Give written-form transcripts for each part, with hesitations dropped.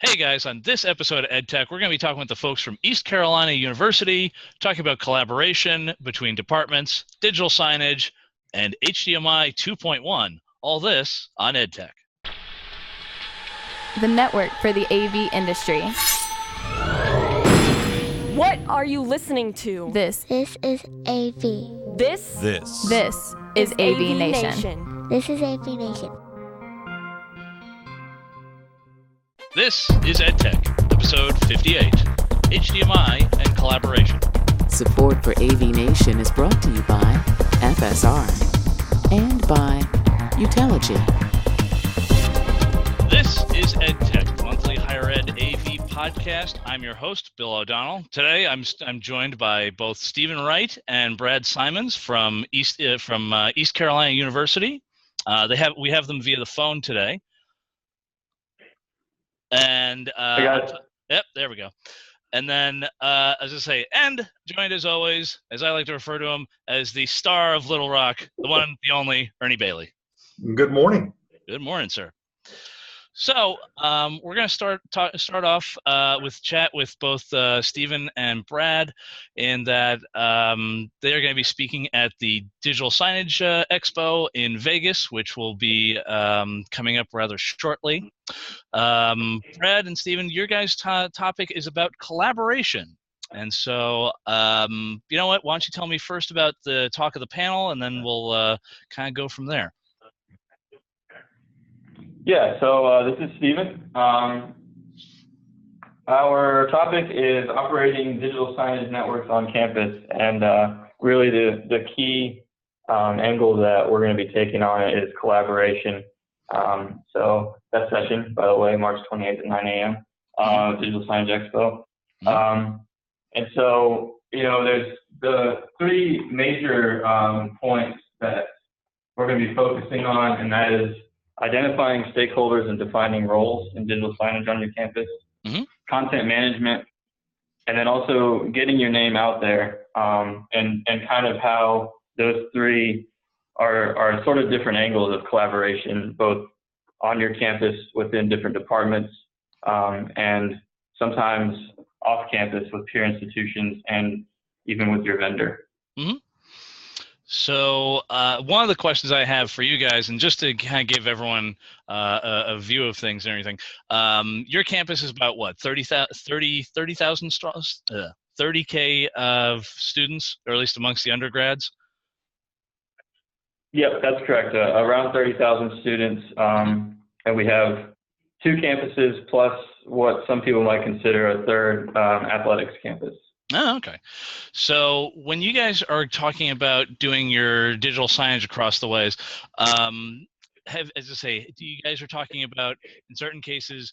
Hey guys, on this episode of EdTech, we're going to be talking with the folks from East Carolina University, talking about collaboration between departments, digital signage, and HDMI 2.1. All this on EdTech. The network for the AV industry. What are you listening to? This is AV. This is AVNation. This is AVNation. This is EdTech, episode 58, HDMI and collaboration. Support for AVNation is brought to you by FSR and by Utelogy. This is EdTech, the monthly higher ed AV podcast. I'm your host, Bill O'Donnell. Today, I'm joined by both Stephen Wright and Brad Simons from East Carolina University. We have them via the phone today. And yep, there we go. And then, as I say, and joined as always, as I like to refer to him, as the star of Little Rock, the one, the only, Ernie Bailey. Good morning. Good morning, sir. So we're going to start off with chat with both Stephen and Brad, in that they are going to be speaking at the Digital Signage Expo in Vegas, which will be coming up rather shortly. Brad and Stephen, your guys' topic is about collaboration. And so, you know what? Why don't you tell me first about the talk of the panel, and then we'll kind of go from there. Yeah, so this is Stephen. Our topic is operating digital signage networks on campus, and really the key angle that we're going to be taking on it is collaboration. So that session, by the way, March 28th at 9 a.m., Digital Signage Expo. And so, you know, there's the three major points that we're going to be focusing on, and that is identifying stakeholders and defining roles in digital signage on your campus, content management, and then also getting your name out there, and kind of how those three are sort of different angles of collaboration, both on your campus within different departments, and sometimes off campus with peer institutions and even with your vendor. So one of the questions I have for you guys, and just to kind of give everyone a view of things and everything, your campus is about what, 30,000 strong, 30K of students, or at least amongst the undergrads? Yep, that's correct. Around 30,000 students, and we have two campuses plus what some people might consider a third athletics campus. Oh, okay. So when you guys are talking about doing your digital signage across the ways, as I say, do you guys are talking about, in certain cases,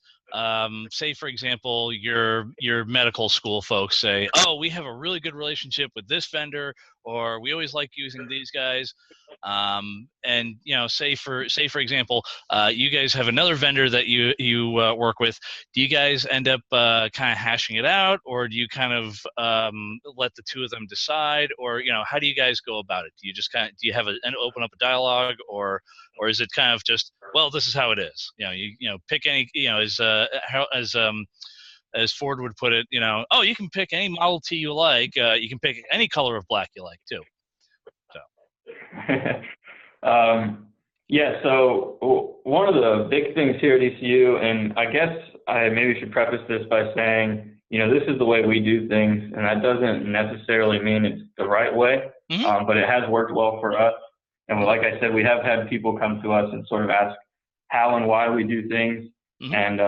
say for example, your medical school folks say, oh, we have a really good relationship with this vendor, or we always like using these guys, and you know, say for example, you guys have another vendor that you work with. Do you guys end up kind of hashing it out, or do you kind of let the two of them decide, or you know, how do you guys go about it? Do you just do you have open up a dialogue, or is it kind of just, well, this is how it is? You know, you know, pick any, you know, as Ford would put it, you know, oh, you can pick any Model T you like. You can pick any color of black you like too. So. Yeah. So one of the big things here at ECU, and I guess I maybe should preface this by saying, you know, this is the way we do things, and that doesn't necessarily mean it's the right way, but it has worked well for us. And like I said, we have had people come to us and sort of ask how and why we do things. And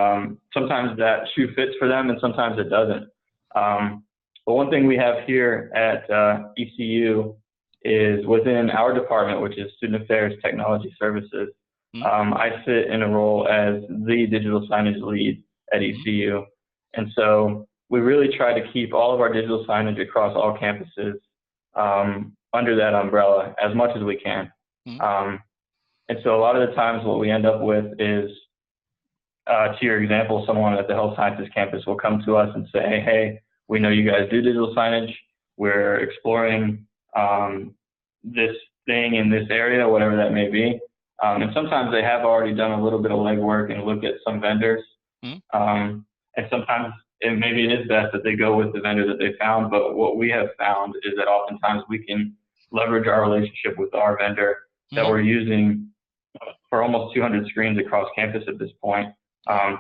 sometimes that shoe fits for them and sometimes it doesn't. But one thing we have here at ECU is within our department, which is Student Affairs Technology Services. I sit in a role as the digital signage lead at ECU. And so we really try to keep all of our digital signage across all campuses under that umbrella as much as we can. And so a lot of the times what we end up with is, to your example, someone at the health sciences campus will come to us and say, hey, we know you guys do digital signage. We're exploring this thing in this area, whatever that may be. And sometimes they have already done a little bit of legwork and looked at some vendors. and sometimes maybe it is best that they go with the vendor that they found. But what we have found is that oftentimes we can leverage our relationship with our vendor that we're using for almost 200 screens across campus at this point,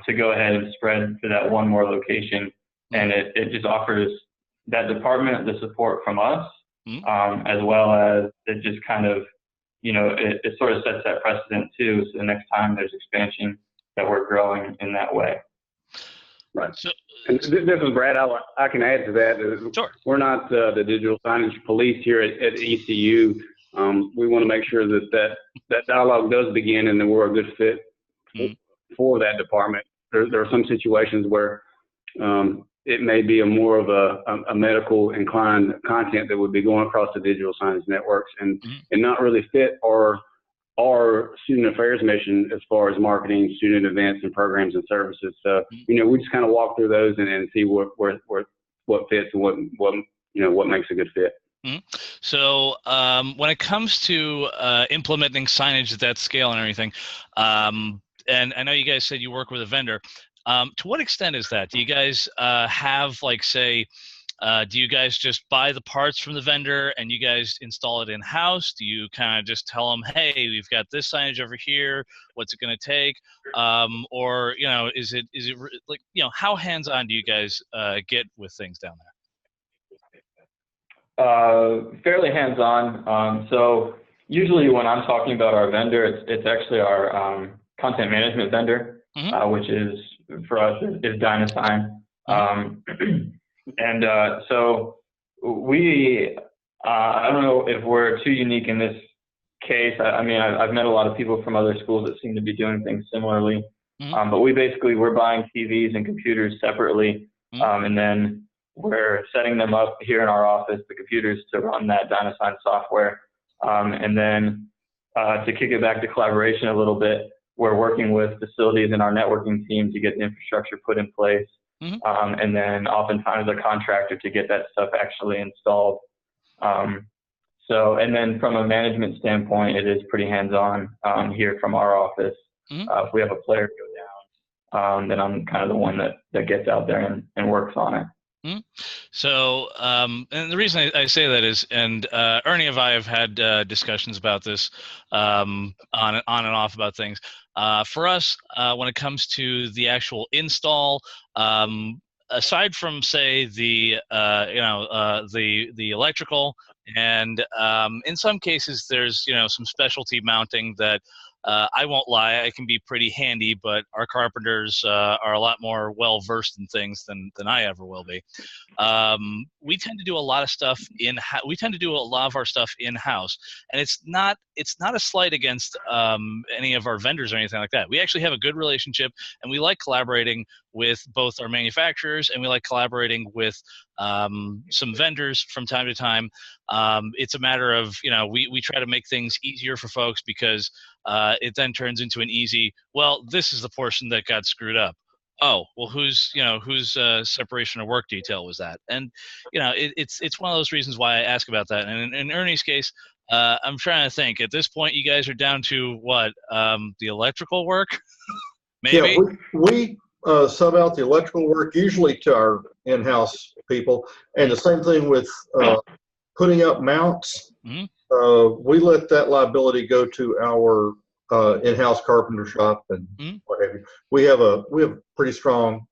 to go ahead and spread to that one more location. And it just offers that department the support from us, as well as it just kind of, it sort of sets that precedent too. So the next time there's expansion, that we're growing in that way. Right. So, and this is Brad. I can add to that. Sure. We're not the digital signage police here at ECU. We want to make sure that dialogue does begin and that we're a good fit for that department. There are some situations where it may be more of a medical inclined content that would be going across the digital signage networks and not really fit our student affairs mission as far as marketing, student events and programs and services. So, we just kind of walk through those and see what fits and what makes a good fit. So when it comes to implementing signage at that scale and everything, and I know you guys said you work with a vendor, to what extent is that? Do you guys have, like, say, do you guys just buy the parts from the vendor and you guys install it in-house? Do you kind of just tell them, hey, we've got this signage over here, what's it going to take? Or, is it like, how hands-on do you guys get with things down there? Fairly hands-on. So usually when I'm talking about our vendor, it's actually our content management vendor, which is, for us, is Dynasign. And so I don't know if we're too unique in this case. I mean, I've met a lot of people from other schools that seem to be doing things similarly. But we're buying TVs and computers separately, and then we're setting them up here in our office, the computers, to run that Dynasign software. And then to kick it back to collaboration a little bit, we're working with facilities and our networking team to get the infrastructure put in place. And then oftentimes a contractor to get that stuff actually installed. And then from a management standpoint, it is pretty hands-on here from our office. If we have a player go down, then I'm kind of the one that gets out there and works on it. So, and the reason I say that is, and Ernie and I have had discussions about this on and off about things. For us, when it comes to the actual install, aside from, say, the electrical, and in some cases there's some specialty mounting that I won't lie, I can be pretty handy, but our carpenters are a lot more well versed in things than I ever will be. We tend to do a lot of stuff we tend to do a lot of our stuff in-house, and it's not a slight against any of our vendors or anything like that. We actually have a good relationship, and we like collaborating with both our manufacturers, and we like collaborating with some vendors from time to time. It's a matter of, we try to make things easier for folks, because it then turns into an easy, well, this is the portion that got screwed up. Oh, well, whose separation of work detail was that? And, it's one of those reasons why I ask about that. And in Ernie's case, I'm trying to think. At this point, you guys are down to what? The electrical work? Maybe? Yeah, we sub out the electrical work usually to our in-house people. And the same thing with putting up mounts. We let that liability go to our in-house carpenter shop and what have you. We have a pretty strong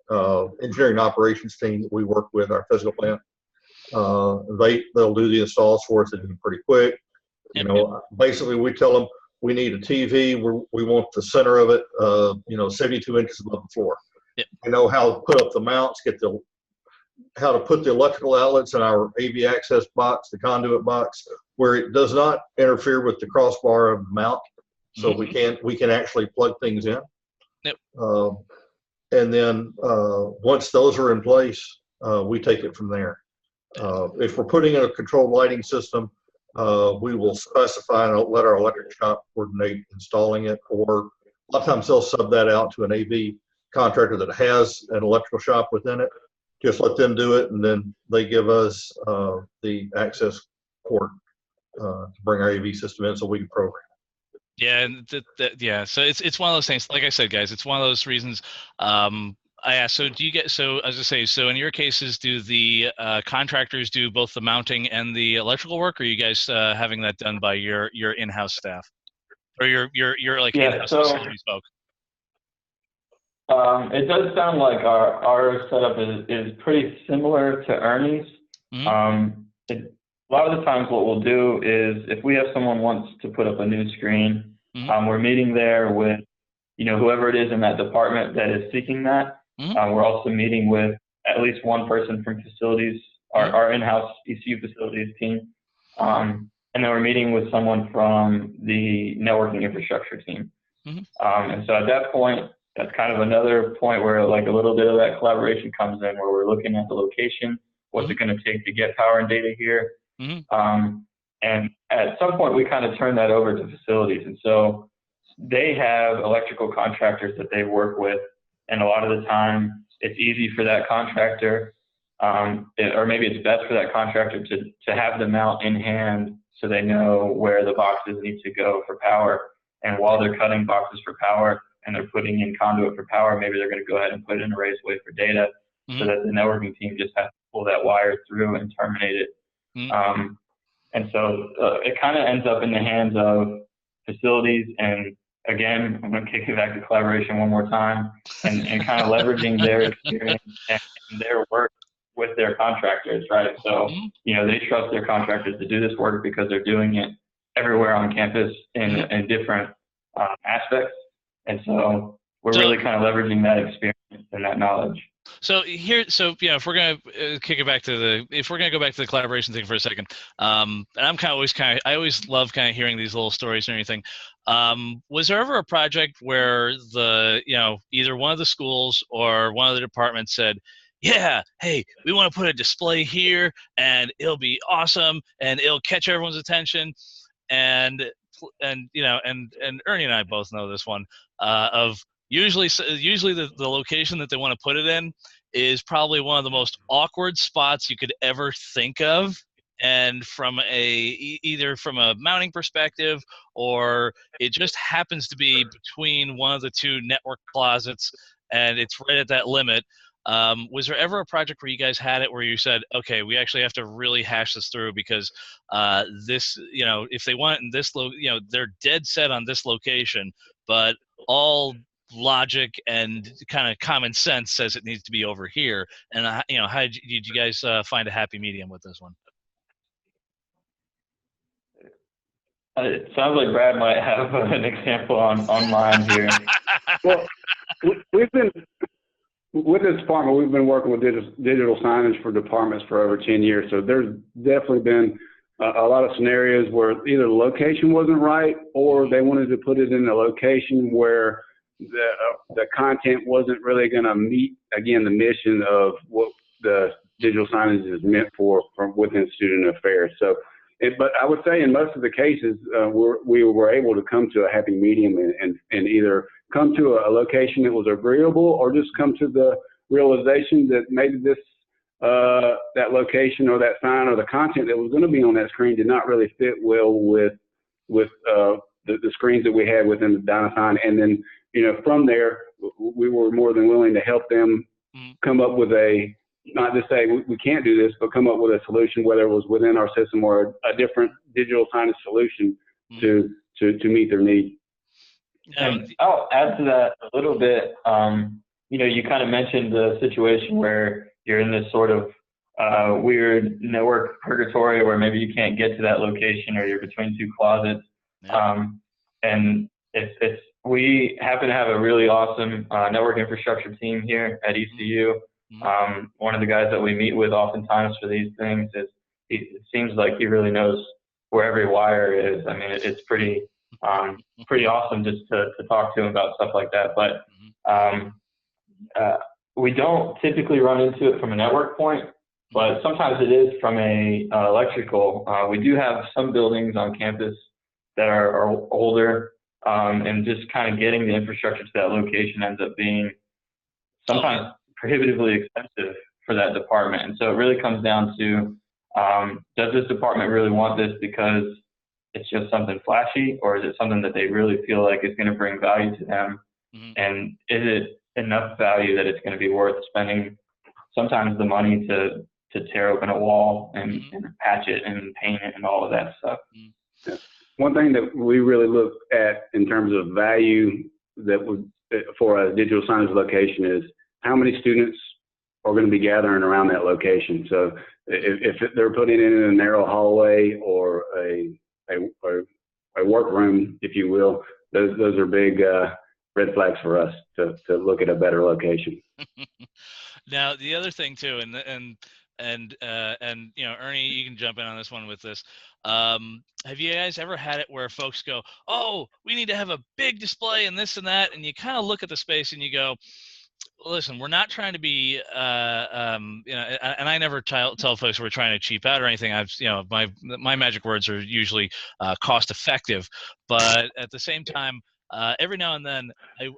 engineering and operations team that we work with, our physical plant. They'll do the installs for us. They do them pretty quick. Basically we tell them we need a TV. We want the center of it, 72 inches above the floor. Yep. We know how to put up the mounts, how to put the electrical outlets in our AV access box, the conduit box, where it does not interfere with the crossbar of the mount. So we can actually plug things in. Yep. And then once those are in place, we take it from there. If we're putting in a controlled lighting system, we will specify and let our electric shop coordinate installing it, or a lot of times they'll sub that out to an AV contractor that has an electrical shop within it. Just let them do it, and then they give us the access port to bring our AV system in so we can program. Yeah, and yeah. So it's one of those things. Like I said, guys, it's one of those reasons. Yeah. So do you get, so as I say, so in your cases, do the contractors do both the mounting and the electrical work, or are you guys having that done by your in-house staff or your like Yeah, in-house so facilities folk? it does sound like our setup is pretty similar to Ernie's. A lot of the times what we'll do is if we have someone wants to put up a new screen, we're meeting there with, whoever it is in that department that is seeking that. We're also meeting with at least one person from facilities, our in-house ECU facilities team. And then we're meeting with someone from the networking infrastructure team. And so at that point, that's kind of another point where like a little bit of that collaboration comes in, where we're looking at the location, what's it going to take to get power and data here. And at some point we kind of turn that over to facilities. And so they have electrical contractors that they work with. And a lot of the time it's easy for that contractor, or maybe it's best for that contractor to have the mount in hand so they know where the boxes need to go for power. And while they're cutting boxes for power and they're putting in conduit for power, maybe they're going to go ahead and put it in a raiseway for data so that the networking team just has to pull that wire through and terminate it. And so it kind of ends up in the hands of facilities. And again, I'm going to kick it back to collaboration one more time and kind of leveraging their experience and their work with their contractors, right? So, they trust their contractors to do this work because they're doing it everywhere on campus in different aspects. And so we're really kind of leveraging that experience and that knowledge. So if we're gonna kick it back to if we're gonna go back to the collaboration thing for a second, and I always love kind of hearing these little stories and everything. Was there ever a project where either one of the schools or one of the departments said, yeah, hey, we want to put a display here and it'll be awesome and it'll catch everyone's attention, and Ernie and I both know this one of usually the location that they want to put it in is probably one of the most awkward spots you could ever think of, and from either from a mounting perspective, or it just happens to be between one of the two network closets and it's right at that limit. Was there ever a project where you guys had it where you said, okay, we actually have to really hash this through because this, if they want in this, they're dead set on this location, but all logic and kind of common sense says it needs to be over here. And how did you guys find a happy medium with this one? It sounds like Brad might have an example online here. Well, we've been with this department. We've been working with digital signage for departments for over 10 years. So there's definitely been a lot of scenarios where either the location wasn't right or they wanted to put it in a location where the content wasn't really going to meet, again, the mission of what the digital signage is meant for from within student affairs. So, but I would say in most of the cases, we were able to come to a happy medium and either come to a location that was agreeable or just come to the realization that maybe this that location or that sign or the content that was going to be on that screen did not really fit well with the screens that we had within the Dynasign. And then, from there, we were more than willing to help them come up with not to say we can't do this, but come up with a solution, whether it was within our system or a different digital signage solution to meet their need. And I'll add to that a little bit. You kind of mentioned the situation where you're in this sort of weird network purgatory where maybe you can't get to that location or you're between two closets. And we happen to have a really awesome network infrastructure team here at ECU. One of the guys that we meet with oftentimes for these things it seems like he really knows where every wire is. I mean, it's pretty awesome just to talk to him about stuff like that. But we don't typically run into it from a network point, but sometimes it is from a electrical. We do have some buildings on campus that are older, and just kind of getting the infrastructure to that location ends up being sometimes prohibitively expensive for that department. And so it really comes down to, does this department really want this because it's just something flashy, or is it something that they really feel like is going to bring value to them? And is it enough value that it's going to be worth spending sometimes the money to tear open a wall and patch it and paint it and all of that stuff. Yeah. One thing that we really look at in terms of value that would for a digital signage location is how many students are going to be gathering around that location. So if they're putting it in a narrow hallway or a workroom, if you will, those are big red flags for us to look at a better location. Now, the other thing too, and Ernie, you can jump in on this one with this. Have you guys ever had it where folks go, "Oh, we need to have a big display and this and that," and you kind of look at the space and you go, "Listen, we're not trying to be, and I never tell folks we're trying to cheap out or anything. My magic words are usually cost effective, but at the same time, every now and then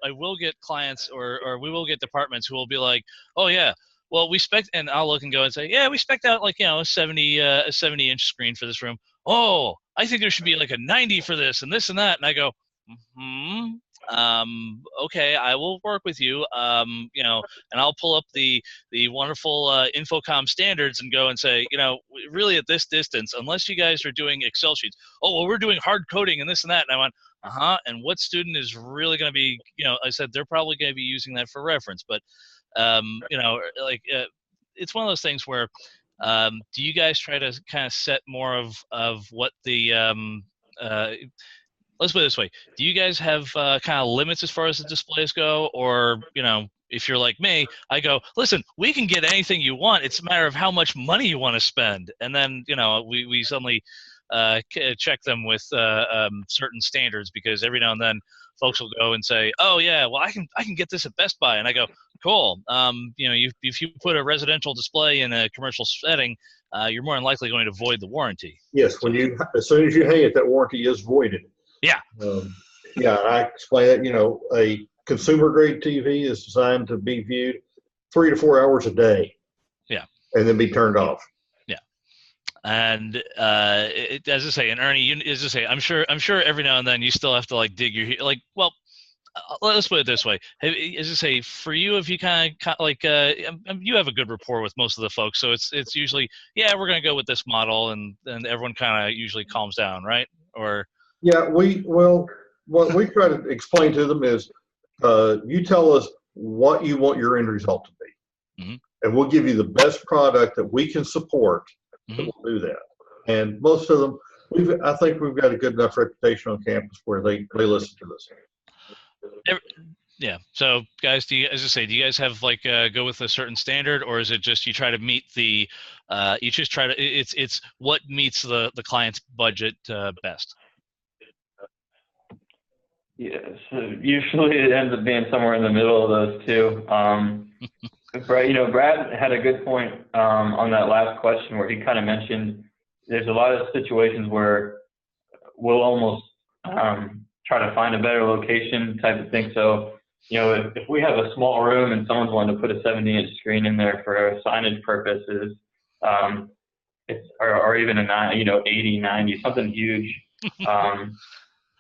I will get clients or we will get departments who will be like, "Oh yeah, well we spec," and I'll look and go and say, "Yeah, we spec'd out like a 70-inch screen for this room. Oh, I think there should be like a 90 for this and this and that," and I go, okay, I will work with you, and I'll pull up the wonderful Infocom standards and go and say, really at this distance, unless you guys are doing Excel sheets, oh, well, we're doing hard coding and this and that. And I went, and what student is really going to be, I said, they're probably going to be using that for reference, but, it's one of those things where, do you guys try to kind of set more of what the, let's put it this way. Do you guys have kind of limits as far as the displays go? Or, if you're like me, I go, listen, we can get anything you want. It's a matter of how much money you want to spend. And then, we suddenly check them with certain standards, because every now and then folks will go and say, oh yeah, well I can get this at Best Buy. And I go, cool. If you put a residential display in a commercial setting, you're more than likely going to void the warranty. Yes, as soon as you hang it, that warranty is voided. Yeah. I explain that, a consumer grade TV is designed to be viewed 3 to 4 hours a day. Yeah. And then be turned off. Yeah. And as I say, and Ernie, as I say, I'm sure every now and then you still have to dig your let's put it this way. As I say, for you, if you kind of you have a good rapport with most of the folks, so it's usually, yeah, we're going to go with this model, and everyone kind of usually calms down, right? Or yeah, what we try to explain to them is, you tell us what you want your end result to be, and we'll give you the best product that we can support. We'll do that. And most of them, I think we've got a good enough reputation on campus where they listen to this. Yeah. So, guys, do you guys have go with a certain standard, or is it just you try to meet the? You just try to. It's what meets the client's budget best. Yeah, so usually it ends up being somewhere in the middle of those two. Brad had a good point on that last question where he kind of mentioned there's a lot of situations where we'll almost try to find a better location type of thing. So, if we have a small room and someone's wanting to put a 70-inch screen in there for signage purposes, or even a 80, 90, something huge.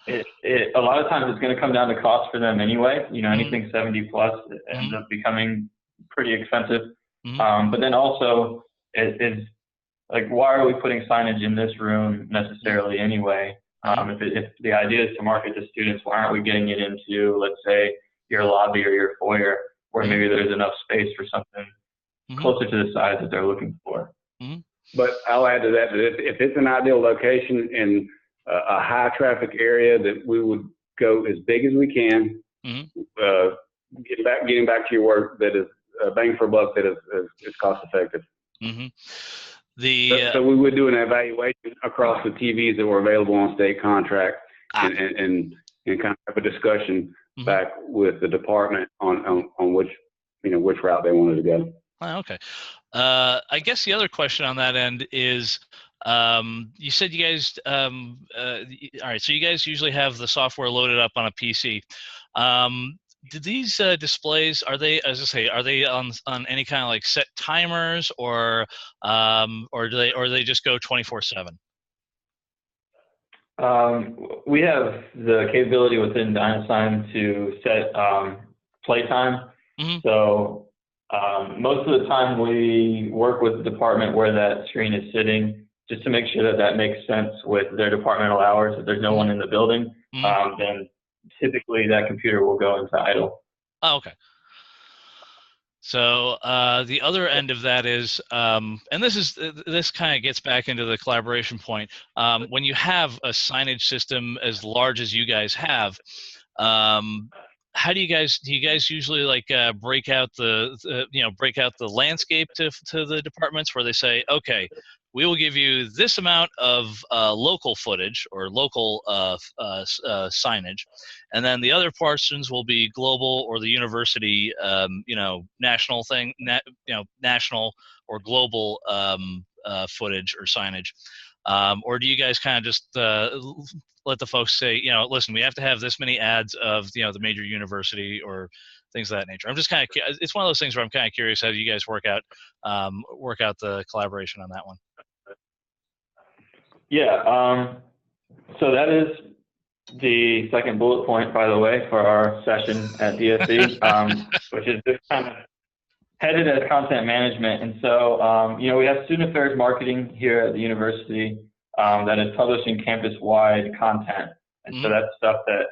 A lot of times it's going to come down to cost for them anyway. Anything 70 plus ends up becoming pretty expensive. But then also it's like, why are we putting signage in this room necessarily anyway? If the idea is to market to students, why aren't we getting it into, let's say, your lobby or your foyer, where maybe there's enough space for something closer to the size that they're looking for? But I'll add to that if it's an ideal location in a high traffic area, that we would go as big as we can, getting back to your work, that is bang for buck, that is cost effective. So we would do an evaluation across the TVs that were available on state contract, and kind of have a discussion back with the department on which route they wanted to go. Okay. I guess the other question on that end is, you said you guys, all right, so you guys usually have the software loaded up on a PC. Do these displays, are they on any kind of set timers, or do they just go 24/7? We have the capability within DynaSign to set playtime. Mm-hmm. So most of the time we work with the department where that screen is sitting, just to make sure that that makes sense with their departmental hours. If there's no one in the building, then typically that computer will go into idle. Oh, okay. So the other end of that is, and this kind of gets back into the collaboration point. When you have a signage system as large as you guys have, how do you guys usually like break out the landscape to the departments where they say, okay, we will give you this amount of local footage or local signage, and then the other portions will be global or the university, national thing, national or global footage or signage, or do you guys kind of just let the folks say, listen, we have to have this many ads of the major university or things of that nature? I'm just kind of, it's one of those things where I'm kind of curious, how do you guys work out the collaboration on that one? Yeah, so that is the second bullet point, by the way, for our session at DSE, which is just kind of headed as content management. And so, we have student affairs marketing here at the university that is publishing campus-wide content. And so that's stuff that,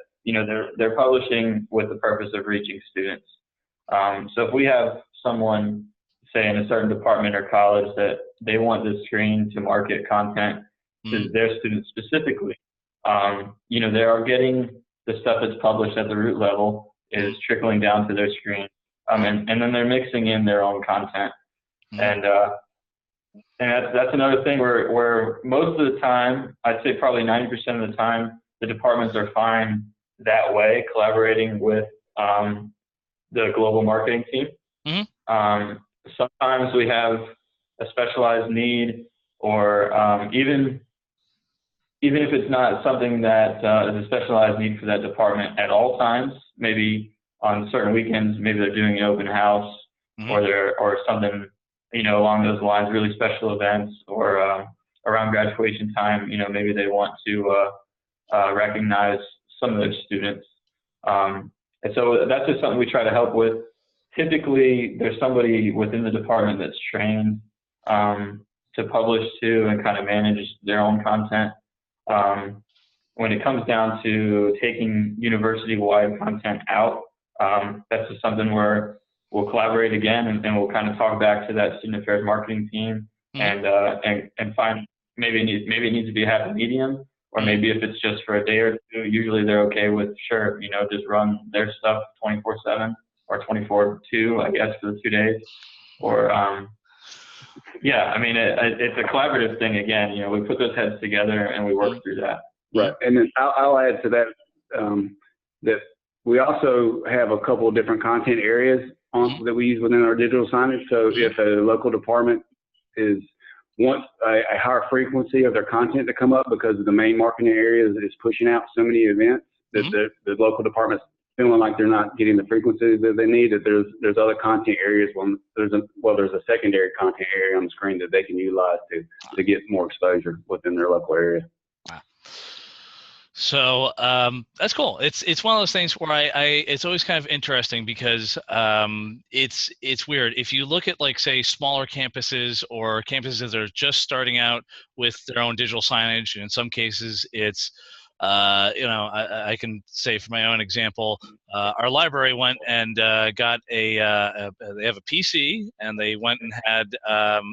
they're publishing with the purpose of reaching students. So if we have someone, say in a certain department or college, that they want this screen to market content to their students specifically, they are getting the stuff that's published at the root level is trickling down to their screen. And then they're mixing in their own content. And that's another thing where most of the time, I'd say probably 90% of the time, the departments are fine that way, collaborating with the global marketing team. Sometimes we have a specialized need, or even if it's not something that is a specialized need for that department at all times, maybe on certain weekends, maybe they're doing an open house or something, along those lines, really special events, or around graduation time, maybe they want to recognize some of those students. And so that's just something we try to help with. Typically, there's somebody within the department that's trained to publish to and kind of manage their own content. When it comes down to taking university-wide content out, that's just something where we'll collaborate again, and we'll kind of talk back to that student affairs marketing team and find maybe it needs to be a happy medium, or maybe if it's just for a day or two, usually they're okay with, sure, just run their stuff 24/7 or 24/2, I guess, for the 2 days. Or it's a collaborative thing again. We put those heads together and we work through that. Right, and then I'll add to that that we also have a couple of different content areas that we use within our digital signage. So if a local department wants a higher frequency of their content to come up because the main marketing area is pushing out so many events that the local department's feeling like they're not getting the frequency that they need, that there's other content areas. There's a secondary content area on the screen that they can utilize to get more exposure within their local area. So that's cool. It's one of those things where it's always kind of interesting because it's weird. If you look at, like, say, smaller campuses or campuses that are just starting out with their own digital signage, and in some cases it's I can say for my own example, our library went and got they have a PC, and they went and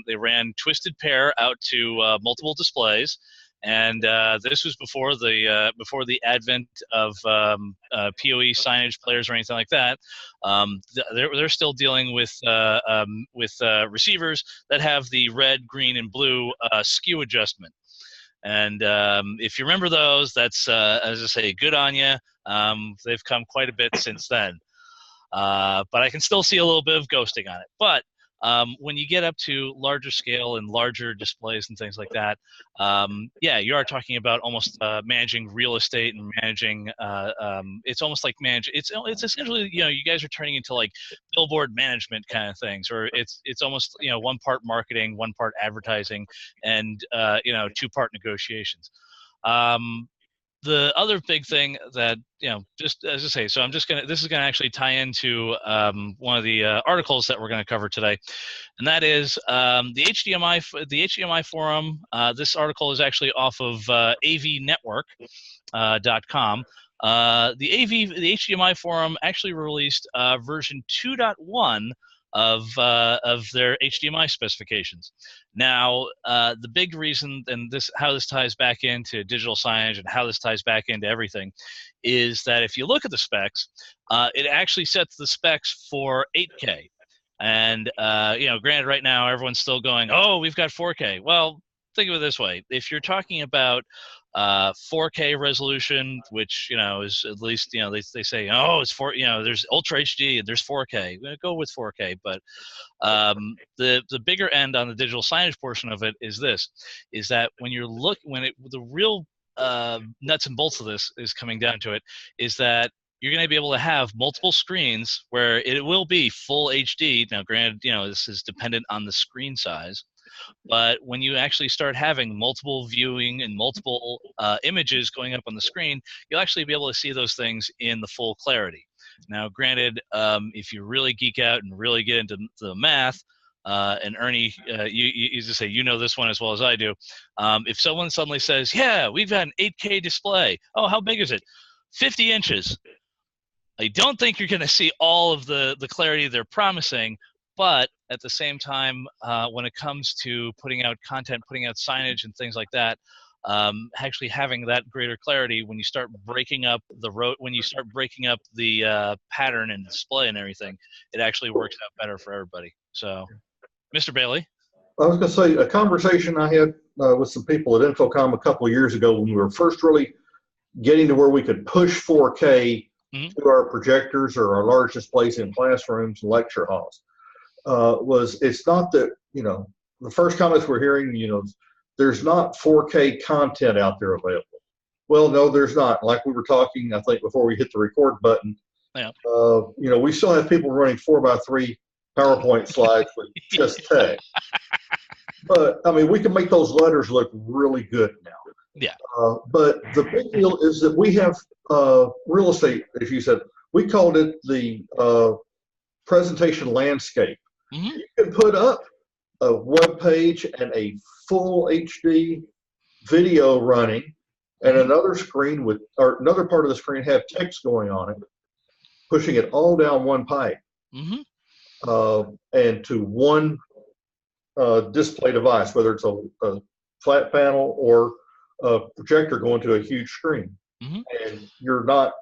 they ran Twisted Pair out to multiple displays. And this was before the advent of PoE signage players or anything like that. They're still dealing with receivers that have the red, green, and blue skew adjustment. And if you remember those, that's as I say, good on you. They've come quite a bit since then, but I can still see a little bit of ghosting on it. But when you get up to larger scale and larger displays and things like that, you are talking about almost managing real estate and managing. It's almost like it's essentially, you guys are turning into like billboard management kind of things, or it's almost one part marketing, one part advertising, and 2-part negotiations. the other big thing that, just as I say, so this is gonna actually tie into one of the articles that we're gonna cover today, and that is the HDMI forum. This article is actually off of AVNetwork.com. The HDMI forum actually released version 2.1 of their HDMI specifications. Now, the big reason, and how this ties back into digital signage and how this ties back into everything, is that if you look at the specs, it actually sets the specs for 8K. And granted, right now everyone's still going, "Oh, we've got 4K." Well, think of it this way: if you're talking about 4K resolution, which is at least they say, "Oh, it's there's Ultra HD and there's 4K." We're gonna go with 4K, but the bigger end on the digital signage portion of it is that when the real nuts and bolts of this is coming down to it, is that you're going to be able to have multiple screens where it will be full HD. Now, granted, this is dependent on the screen size. But when you actually start having multiple viewing and multiple images going up on the screen, you'll actually be able to see those things in the full clarity. Now, granted, if you really geek out and really get into the math, and Ernie, you just say, this one as well as I do. If someone suddenly says, "Yeah, we've got an 8K display," oh, how big is it? 50 inches. I don't think you're going to see all of the clarity they're promising. But at the same time, when it comes to putting out content, putting out signage and things like that, actually having that greater clarity when you start breaking up the pattern and display and everything, it actually works out better for everybody. So, Mr. Bailey. I was going to say a conversation I had with some people at Infocom a couple of years ago when we were first really getting to where we could push 4K to our projectors or our large displays in classrooms and lecture halls. It's not that, the first comments we're hearing, there's not 4K content out there available. Well, no, there's not. Like we were talking, I think, before we hit the record button, yeah. We still have people running 4x3 PowerPoint slides with just text. But, we can make those letters look really good now. Yeah. But the big deal is that we have real estate, as you said, we called it the presentation landscape. You can put up a web page and a full HD video running, and another part of the screen have text going on it, pushing it all down one pipe, and to one display device, whether it's a flat panel or a projector going to a huge screen. And you're not,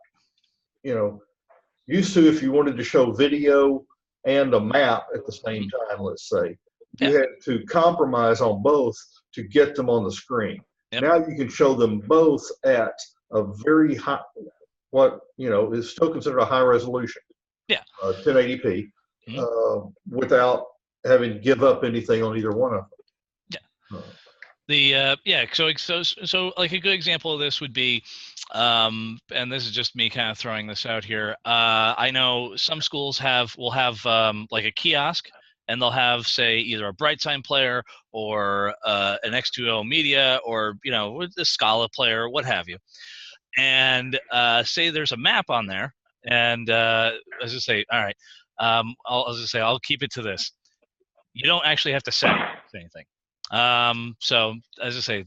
used to, if you wanted to show video and a map at the same time, let's say, you had to compromise on both to get them on the screen. Now you can show them both at a very high, is still considered a high resolution, 1080p, without having to give up anything on either one of them. So like a good example of this would be, and this is just me kind of throwing this out here. I know some schools will have like a kiosk, and they'll have, say, either a bright sign player or an X2O media or the Scala player, what have you. And say there's a map on there, and as I say, all right, I'll keep it to this. You don't actually have to say anything. So as I say,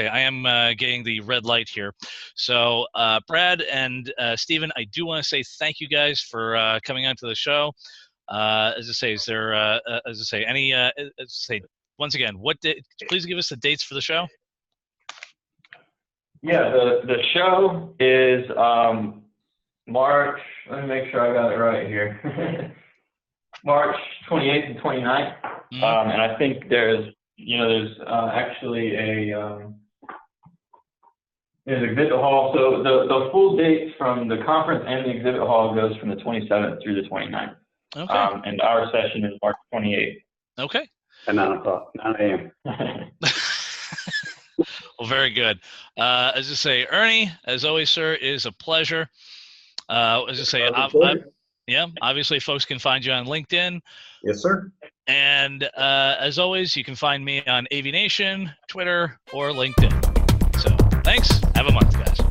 I am getting the red light here. So Brad and Stephen, I do want to say thank you guys for coming onto the show. As I say, once again, please give us the dates for the show. Yeah, the show is March. Let me make sure I got it right here. March 28th and 29th. And I think there's actually there's exhibit hall. So the full dates from the conference and the exhibit hall goes from the 27th through the 29th. Okay. And our session is March 28th. Okay. At 9 a.m. Well, very good. As I say, Ernie, as always, sir, it is a pleasure. As I say, obviously folks can find you on LinkedIn. Yes, sir. And as always, you can find me on AVNation, Twitter, or LinkedIn. So Thanks. Have a month, guys.